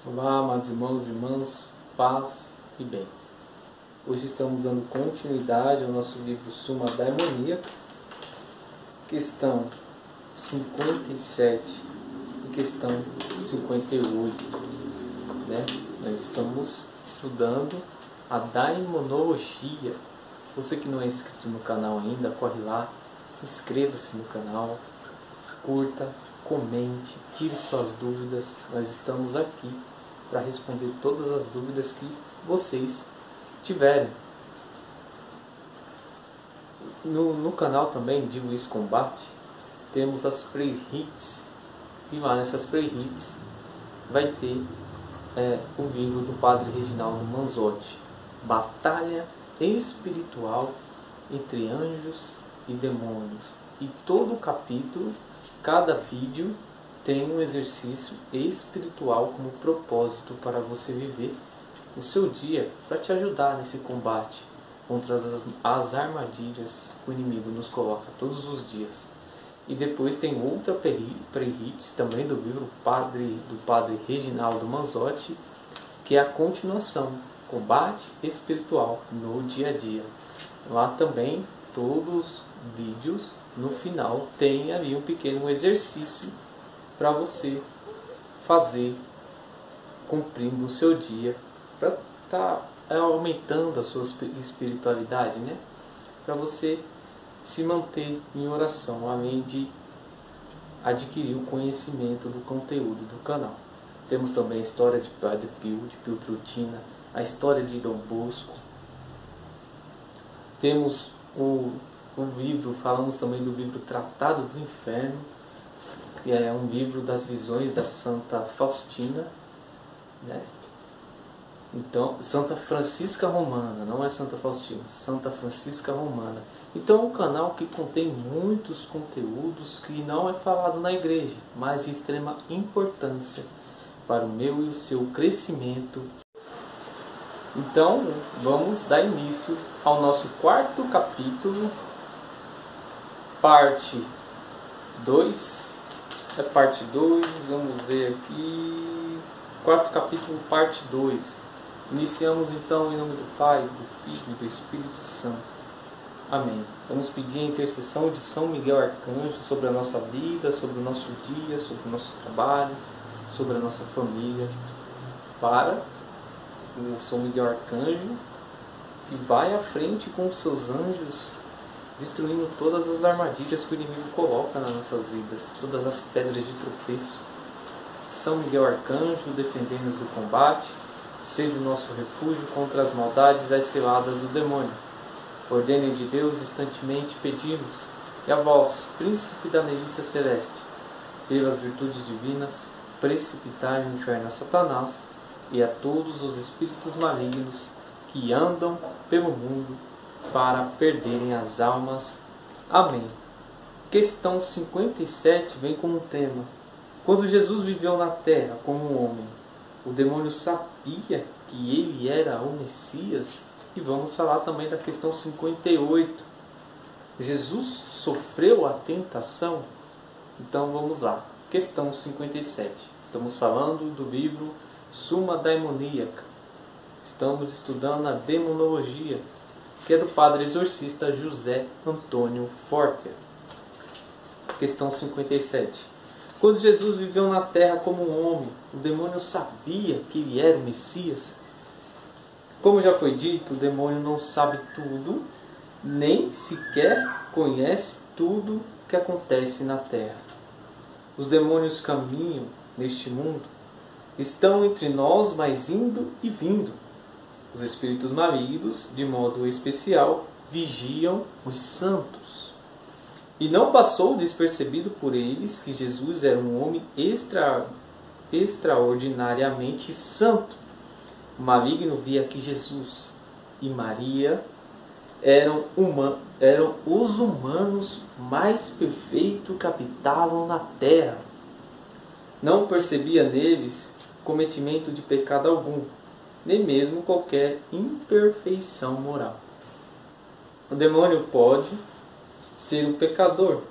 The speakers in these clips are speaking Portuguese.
Olá, amados irmãos e irmãs, paz e bem. Hoje estamos dando continuidade ao nosso livro Suma Daimoníaca, questão 57 e questão 58. Nós estamos estudando a daimonologia. Você que não é inscrito no canal ainda, corre lá, inscreva-se no canal, curta, comente, tire suas dúvidas. Nós estamos aqui para responder todas as dúvidas que vocês tiverem. No canal também, Digo Isso Combate, temos as Play Hits. E lá nessas Play Hits vai ter o livro do Padre Reginaldo Manzotti, Batalha Espiritual entre Anjos e Demônios. E todo capítulo, cada vídeo tem um exercício espiritual como propósito para você viver o seu dia, para te ajudar nesse combate contra as armadilhas que o inimigo nos coloca todos os dias. E depois tem outra pre-hits também do livro do Padre Reginaldo Manzotti, que é a continuação, Combate Espiritual no Dia a Dia. Lá também todos os vídeos, no final, tem ali um pequeno exercício para você fazer, cumprindo o seu dia, para estar aumentando a sua espiritualidade, para você se manter em oração, além de adquirir o conhecimento do conteúdo do canal. Temos também a história de Padre Pio, de Piltrutina, a história de Dom Bosco. Temos o livro, falamos também do livro Tratado do Inferno, que é um livro das visões da Santa Faustina, Então, Santa Francisca Romana, não é Santa Faustina, Santa Francisca Romana. Então é um canal que contém muitos conteúdos que não é falado na igreja, mas de extrema importância para o meu e o seu crescimento. Então, vamos dar início ao nosso quarto capítulo, parte 2. É parte 2, vamos ver aqui. Quarto capítulo, parte 2. Iniciamos então em nome do Pai, do Filho e do Espírito Santo. Amém. Vamos pedir a intercessão de São Miguel Arcanjo sobre a nossa vida, sobre o nosso dia, sobre o nosso trabalho, sobre a nossa família, para o São Miguel Arcanjo, que vai à frente com os seus anjos, destruindo todas as armadilhas que o inimigo coloca nas nossas vidas, todas as pedras de tropeço. São Miguel Arcanjo, defendendo-nos do combate, seja o nosso refúgio contra as maldades e as ciladas do demônio. Ordem de Deus, instantemente pedimos, e a vós, príncipe da milícia celeste, pelas virtudes divinas, precipitai no inferno a Satanás e a todos os espíritos malignos que andam pelo mundo para perderem as almas. Amém. Questão 57 vem como tema: quando Jesus viveu na terra como um homem, o demônio sabia que ele era o Messias? E vamos falar também da questão 58. Jesus sofreu a tentação? Então vamos lá. Questão 57. Estamos falando do livro Suma Daimoníaca. Estamos estudando a demonologia, que é do padre exorcista José Antônio Forter. Questão 57. Quando Jesus viveu na terra como um homem, o demônio sabia que ele era o Messias? Como já foi dito, o demônio não sabe tudo, nem sequer conhece tudo que acontece na terra. Os demônios caminham neste mundo, estão entre nós, mas indo e vindo. Os espíritos malignos, de modo especial, vigiam os santos. E não passou despercebido por eles que Jesus era um homem extraordinariamente santo. O maligno via que Jesus e Maria eram os humanos mais perfeitos que habitavam na terra. Não percebia neles cometimento de pecado algum, nem mesmo qualquer imperfeição moral. O demônio pode ser um pecador,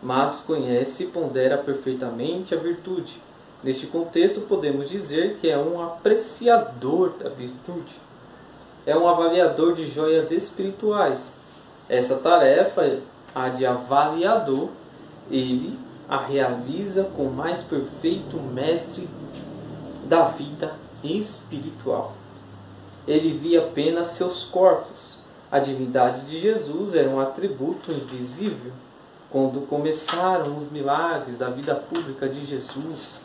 mas conhece e pondera perfeitamente a virtude, Neste contexto, podemos dizer que é um apreciador da virtude. É um avaliador de joias espirituais. Essa tarefa, a de avaliador, ele a realiza com o mais perfeito mestre da vida espiritual. Ele via apenas seus corpos. A divindade de Jesus era um atributo invisível. Quando começaram os milagres da vida pública de Jesus,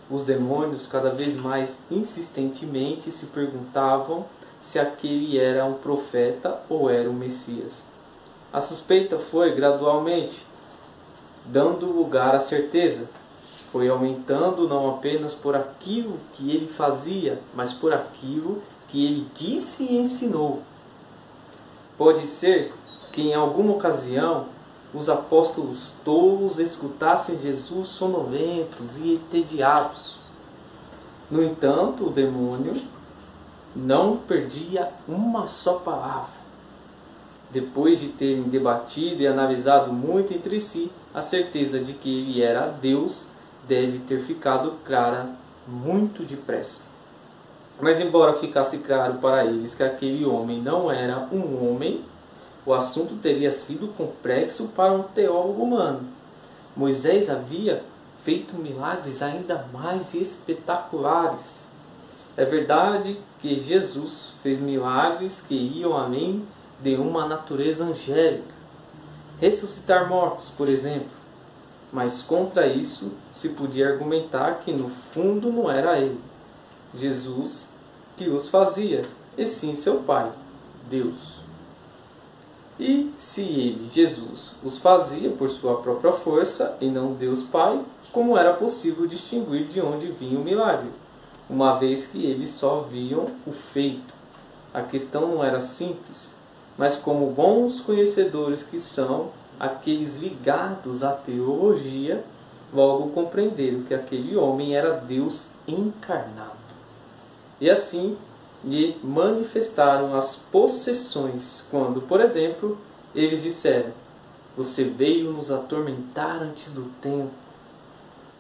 os demônios cada vez mais insistentemente se perguntavam se aquele era um profeta ou era o Messias. A suspeita foi gradualmente dando lugar à certeza. Foi aumentando não apenas por aquilo que ele fazia, mas por aquilo que ele disse e ensinou. Pode ser que em alguma ocasião os apóstolos tolos escutassem Jesus sonolentos e entediados. No entanto, o demônio não perdia uma só palavra. Depois de terem debatido e analisado muito entre si, a certeza de que ele era Deus deve ter ficado clara muito depressa. Mas embora ficasse claro para eles que aquele homem não era um homem, o assunto teria sido complexo para um teólogo humano. Moisés havia feito milagres ainda mais espetaculares. É verdade que Jesus fez milagres que iam além de uma natureza angélica. Ressuscitar mortos, por exemplo. Mas contra isso se podia argumentar que no fundo não era ele, Jesus, que os fazia, e sim seu Pai, Deus. E se ele, Jesus, os fazia por sua própria força e não Deus Pai, como era possível distinguir de onde vinha o milagre, uma vez que eles só viam o feito? A questão não era simples, mas como bons conhecedores que são, aqueles ligados à teologia, logo compreenderam que aquele homem era Deus encarnado. E assim lhe manifestaram as possessões, quando, por exemplo, eles disseram: você veio nos atormentar antes do tempo.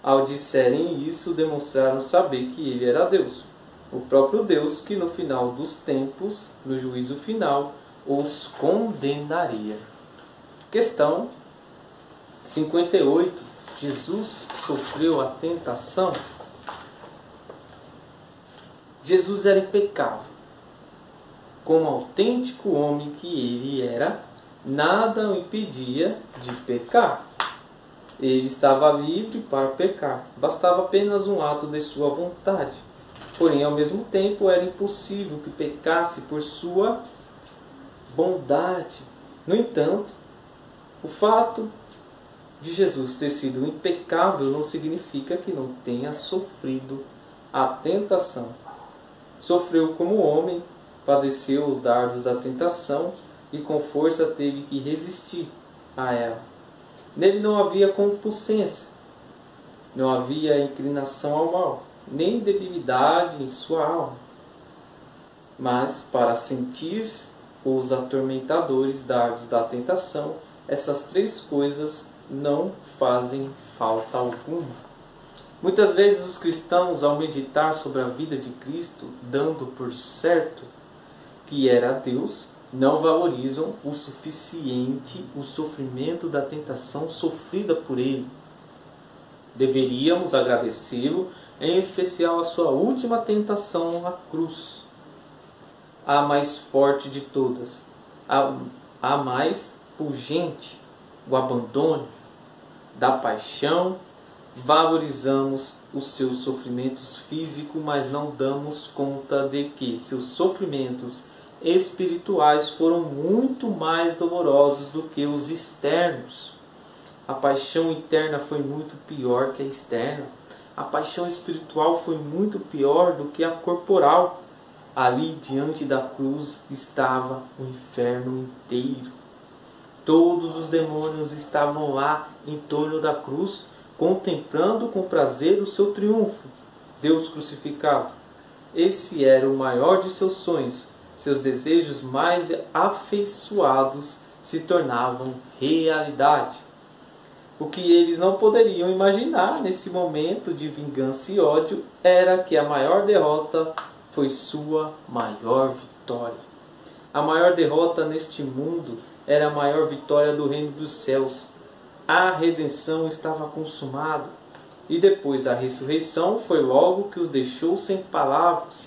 Ao disserem isso, demonstraram saber que ele era Deus, o próprio Deus que no final dos tempos, no juízo final, os condenaria. Questão 58. Jesus sofreu a tentação? Jesus era impecável. Como autêntico homem que ele era, nada o impedia de pecar. Ele estava livre para pecar. Bastava apenas um ato de sua vontade. Porém, ao mesmo tempo, era impossível que pecasse por sua bondade. No entanto, o fato de Jesus ter sido impecável não significa que não tenha sofrido a tentação. Sofreu como homem, padeceu os dardos da tentação e com força teve que resistir a ela. Nele não havia concupiscência, não havia inclinação ao mal, nem debilidade em sua alma. Mas para sentir os atormentadores dardos da tentação, essas três coisas não fazem falta alguma. Muitas vezes os cristãos, ao meditar sobre a vida de Cristo, dando por certo que era Deus, não valorizam o suficiente o sofrimento da tentação sofrida por ele. Deveríamos agradecê-lo, em especial a sua última tentação na cruz, a mais forte de todas, a mais pungente, o abandono da paixão. Valorizamos os seus sofrimentos físicos, mas não damos conta de que seus sofrimentos espirituais foram muito mais dolorosos do que os externos. A paixão interna foi muito pior que a externa. A paixão espiritual foi muito pior do que a corporal. Ali diante da cruz estava o inferno inteiro. Todos os demônios estavam lá em torno da cruz, contemplando com prazer o seu triunfo. Deus crucificado. Esse era o maior de seus sonhos. Seus desejos mais afeiçoados se tornavam realidade. O que eles não poderiam imaginar nesse momento de vingança e ódio era que a maior derrota foi sua maior vitória. A maior derrota neste mundo era a maior vitória do reino dos céus. A redenção estava consumada. E depois a ressurreição foi logo que os deixou sem palavras.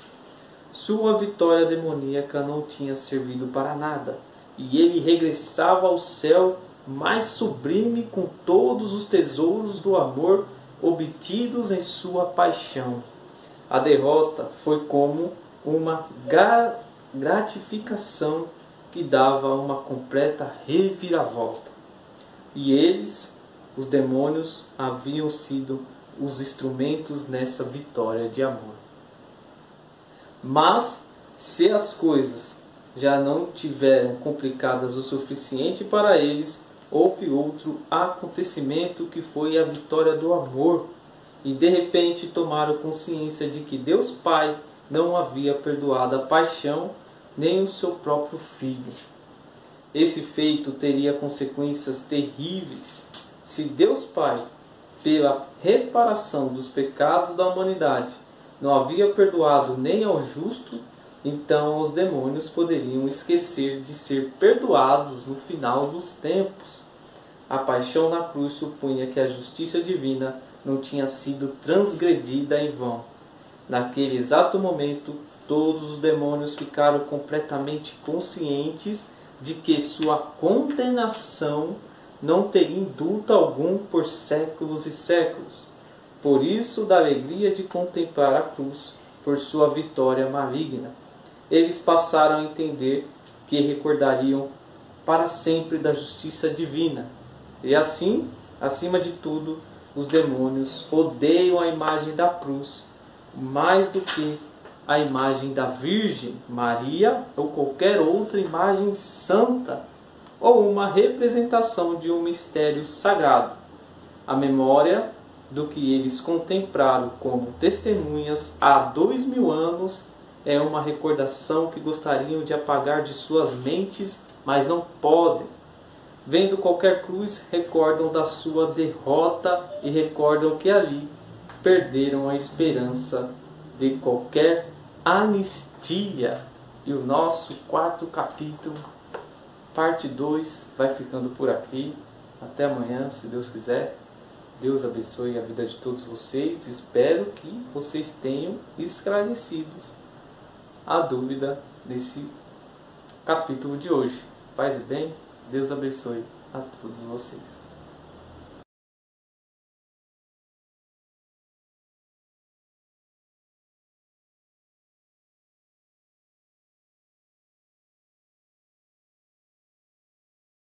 Sua vitória demoníaca não tinha servido para nada. E ele regressava ao céu mais sublime com todos os tesouros do amor obtidos em sua paixão. A derrota foi como uma gratificação que dava uma completa reviravolta. E eles, os demônios, haviam sido os instrumentos nessa vitória de amor. Mas, se as coisas já não tiveram complicadas o suficiente para eles, houve outro acontecimento que foi a vitória do amor. E de repente tomaram consciência de que Deus Pai não havia perdoado a paixão nem o seu próprio Filho. Esse feito teria consequências terríveis. Se Deus Pai, pela reparação dos pecados da humanidade, não havia perdoado nem ao justo, então os demônios poderiam esquecer de ser perdoados no final dos tempos. A paixão na cruz supunha que a justiça divina não tinha sido transgredida em vão. Naquele exato momento, todos os demônios ficaram completamente conscientes de que sua condenação não teria indulto algum por séculos e séculos. Por isso, da alegria de contemplar a cruz, por sua vitória maligna, eles passaram a entender que recordariam para sempre da justiça divina. E assim, acima de tudo, os demônios odeiam a imagem da cruz mais do que a imagem da Virgem Maria ou qualquer outra imagem santa ou uma representação de um mistério sagrado. A memória do que eles contemplaram como testemunhas há 2000 anos é uma recordação que gostariam de apagar de suas mentes, mas não podem. Vendo qualquer cruz, recordam da sua derrota e recordam que ali perderam a esperança de qualquer anistia. E o nosso quarto capítulo, parte 2, vai ficando por aqui. Até amanhã, se Deus quiser. Deus abençoe a vida de todos vocês. Espero que vocês tenham esclarecidos a dúvida desse capítulo de hoje. Paz e bem, Deus abençoe a todos vocês.